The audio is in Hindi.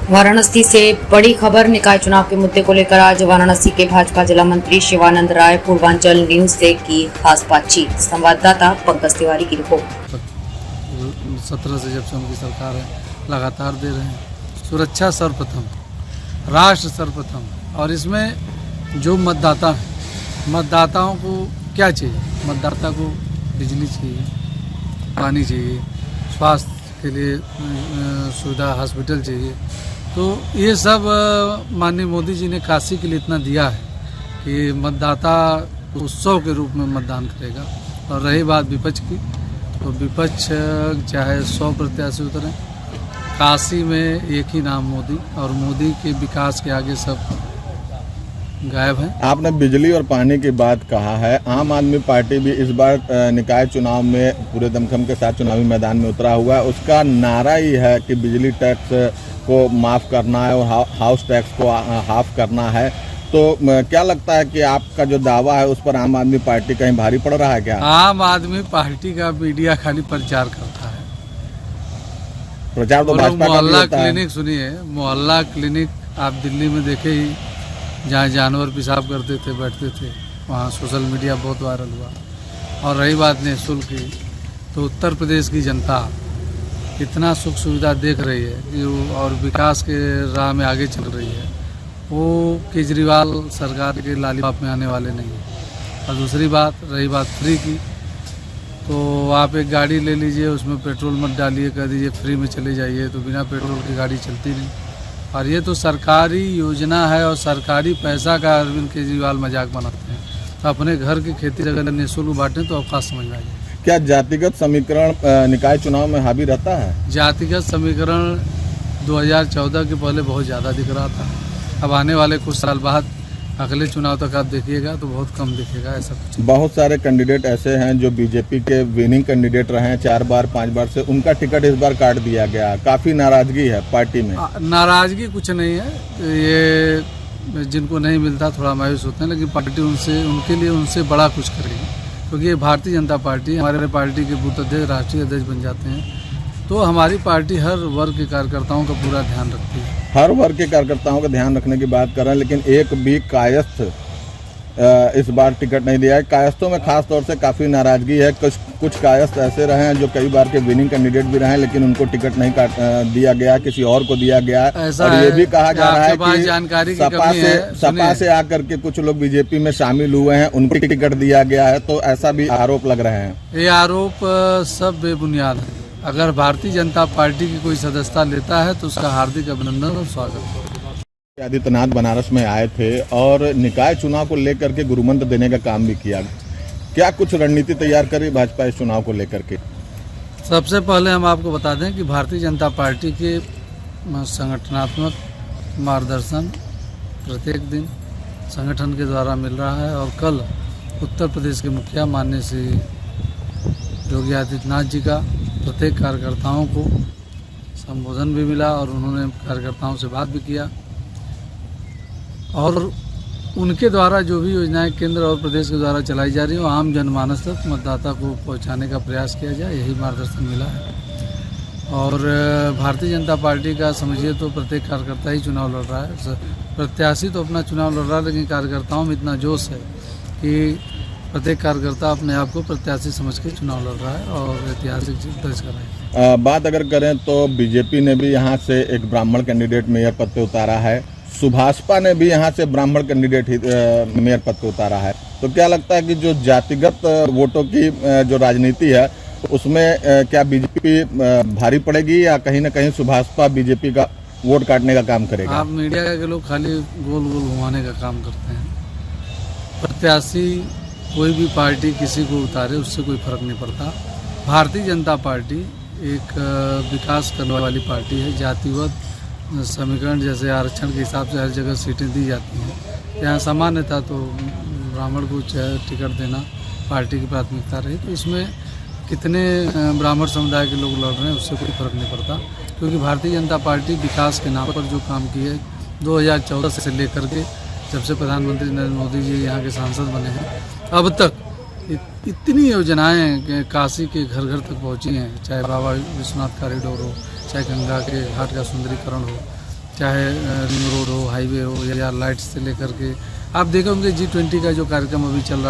वाराणसी से बड़ी खबर। निकाय चुनाव के मुद्दे को लेकर आज वाराणसी के भाजपा जिला मंत्री शिवानंद राय पूर्वांचल न्यूज से की खास बातचीत। संवाददाता पंकज तिवारी की रिपोर्ट। 17 से जब से उनकी सरकार है लगातार दे रहे हैं। सुरक्षा सर्वप्रथम, राष्ट्र सर्वप्रथम। और इसमें जो मतदाता है, मतदाताओं को क्या चाहिए? मतदाता को बिजली चाहिए, पानी चाहिए, स्वास्थ्य के लिए सुविधा, हॉस्पिटल चाहिए। तो ये सब माननीय मोदी जी ने काशी के लिए इतना दिया है कि मतदाता उत्सव के रूप में मतदान करेगा। और रही बात विपक्ष की, तो विपक्ष चाहे 100 प्रत्याशी उतरे, काशी में एक ही नाम मोदी, और मोदी के विकास के आगे सब गायब है। आपने बिजली और पानी की बात कहा है। आम आदमी पार्टी भी इस बार निकाय चुनाव में पूरे दमखम के साथ चुनावी मैदान में उतरा हुआ है। उसका नारा ही है कि बिजली टैक्स को माफ़ करना है और हाउस टैक्स को हाफ करना है। तो क्या लगता है कि आपका जो दावा है उस पर आम आदमी पार्टी कहीं भारी पड़ रहा है क्या? आम आदमी पार्टी का मीडिया खाली प्रचार करता है। प्रचार तो भाजपा का मोहल्ला क्लिनिक सुनिए, मोहल्ला क्लिनिक आप दिल्ली में देखे ही, जहाँ जानवर पेशाब करते थे, बैठते थे, वहाँ सोशल मीडिया बहुत वायरल हुआ। और रही बात निःशुल्क की, तो उत्तर प्रदेश की जनता कितना सुख सुविधा देख रही है कि और विकास के राह में आगे चल रही है। वो केजरीवाल सरकार के लालीपाप में आने वाले नहीं है। और दूसरी बात, रही बात फ्री की, तो आप एक गाड़ी ले लीजिए, उसमें पेट्रोल मत डालिए, कह दीजिए फ्री में चले जाइए, तो बिना पेट्रोल की गाड़ी चलती नहीं। और ये तो सरकारी योजना है और सरकारी पैसा का अरविंद केजरीवाल मजाक बनाते हैं। तो अपने घर की खेती अगर निःशुल्क बांटें तो अवकाश समझ में आइए। क्या जातिगत समीकरण निकाय चुनाव में हावी रहता है? जातिगत समीकरण 2014 के पहले बहुत ज़्यादा दिख रहा था। अब आने वाले कुछ साल बाद अगले चुनाव तक आप देखिएगा तो बहुत कम दिखेगा ऐसा कुछ। बहुत सारे कैंडिडेट ऐसे हैं जो बीजेपी के विनिंग कैंडिडेट रहे हैं 4 बार 5 बार से, उनका टिकट इस बार काट दिया गया। काफ़ी नाराजगी है पार्टी में। नाराजगी कुछ नहीं है, ये जिनको नहीं मिलता थोड़ा मायूस होते हैं, लेकिन पार्टी उनके लिए उनसे बड़ा कुछ करेगी। क्योंकि ये भारतीय जनता पार्टी, हमारे पार्टी के बूथ अध्यक्ष राष्ट्रीय अध्यक्ष बन जाते हैं। तो हमारी पार्टी हर वर्ग के कार्यकर्ताओं का पूरा ध्यान रखती है। हर वर्ग के कार्यकर्ताओं का ध्यान रखने की बात कर रहे हैं, लेकिन एक भी कायस्थ इस बार टिकट नहीं दिया है। कायस्थों में खास तौर से काफ़ी नाराजगी है। कुछ कायस्थ ऐसे रहे हैं जो कई बार के विनिंग कैंडिडेट भी रहे हैं, लेकिन उनको टिकट नहीं दिया गया, किसी और को दिया गया। और ये भी कहा जा रहा है कि सपा से आकर के कुछ लोग बीजेपी में शामिल हुए हैं, उनको टिकट दिया गया है। तो ऐसा भी आरोप लग रहे हैं। ये आरोप सब बेबुनियाद है। अगर भारतीय जनता पार्टी की कोई सदस्यता लेता है तो उसका हार्दिक अभिनंदन और स्वागत। आदित्यनाथ बनारस में आए थे और निकाय चुनाव को लेकर के गुरुमंत्र देने का काम भी किया। क्या कुछ रणनीति तैयार करी भाजपा इस चुनाव को लेकर के? सबसे पहले हम आपको बता दें कि भारतीय जनता पार्टी के संगठनात्मक मार्गदर्शन प्रत्येक दिन संगठन के द्वारा मिल रहा है। और कल उत्तर प्रदेश के मुखिया माननीय श्री योगी आदित्यनाथ जी का प्रत्येक कार्यकर्ताओं को संबोधन भी मिला और उन्होंने कार्यकर्ताओं से बात भी किया। और उनके द्वारा जो भी योजनाएं केंद्र और प्रदेश के द्वारा चलाई जा रही हैं, वो आम जनमानस तक मतदाता को पहुंचाने का प्रयास किया जाए, यही मार्गदर्शन मिला है। और भारतीय जनता पार्टी का समझिए तो प्रत्येक कार्यकर्ता ही चुनाव लड़ रहा है। प्रत्याशी तो अपना चुनाव लड़ रहा है, लेकिन कार्यकर्ताओं में इतना जोश है कि प्रत्येक कार्यकर्ता अपने आप को प्रत्याशी समझ के चुनाव लड़ रहा है और ऐतिहासिक जीत दर्ज कर रहा है। बात अगर करें तो बीजेपी ने भी यहाँ से एक ब्राह्मण कैंडिडेट मेयर पद पे उतारा है। सुभाषपा ने भी यहाँ से ब्राह्मण कैंडिडेट मेयर पद पे उतारा है। तो क्या लगता है कि जो जातिगत वोटों की जो राजनीति है उसमें क्या बीजेपी भारी पड़ेगी या कहीं ना कहीं सुभाषपा बीजेपी का वोट काटने का काम करेगा? आप मीडिया के लोग खाली गोल गोल घुमाने का काम करते हैं। प्रत्याशी कोई भी पार्टी किसी को उतारे उससे कोई फर्क नहीं पड़ता। भारतीय जनता पार्टी एक विकास करने वाली पार्टी है। जातिगत समीकरण जैसे आरक्षण के हिसाब से हर जगह सीटें दी जाती हैं। यहाँ सामान्य था तो ब्राह्मण को टिकट देना पार्टी की प्राथमिकता रही। तो इसमें कितने ब्राह्मण समुदाय के लोग लड़ रहे हैं उससे कोई फर्क नहीं पड़ता, क्योंकि भारतीय जनता पार्टी विकास के नाम पर जो काम की है 2014 से लेकर के जब से प्रधानमंत्री नरेंद्र मोदी जी यहाँ के सांसद बने हैं अब तक इतनी योजनाएं काशी के घर घर तक पहुँची हैं। चाहे बाबा विश्वनाथ कॉरिडोर हो, चाहे गंगा के घाट का सुंदरीकरण हो, चाहे रिंग रोड हो, हाईवे हो या लाइट्स से लेकर के आप देखे होंगे G20 का जो कार्यक्रम अभी चल रहा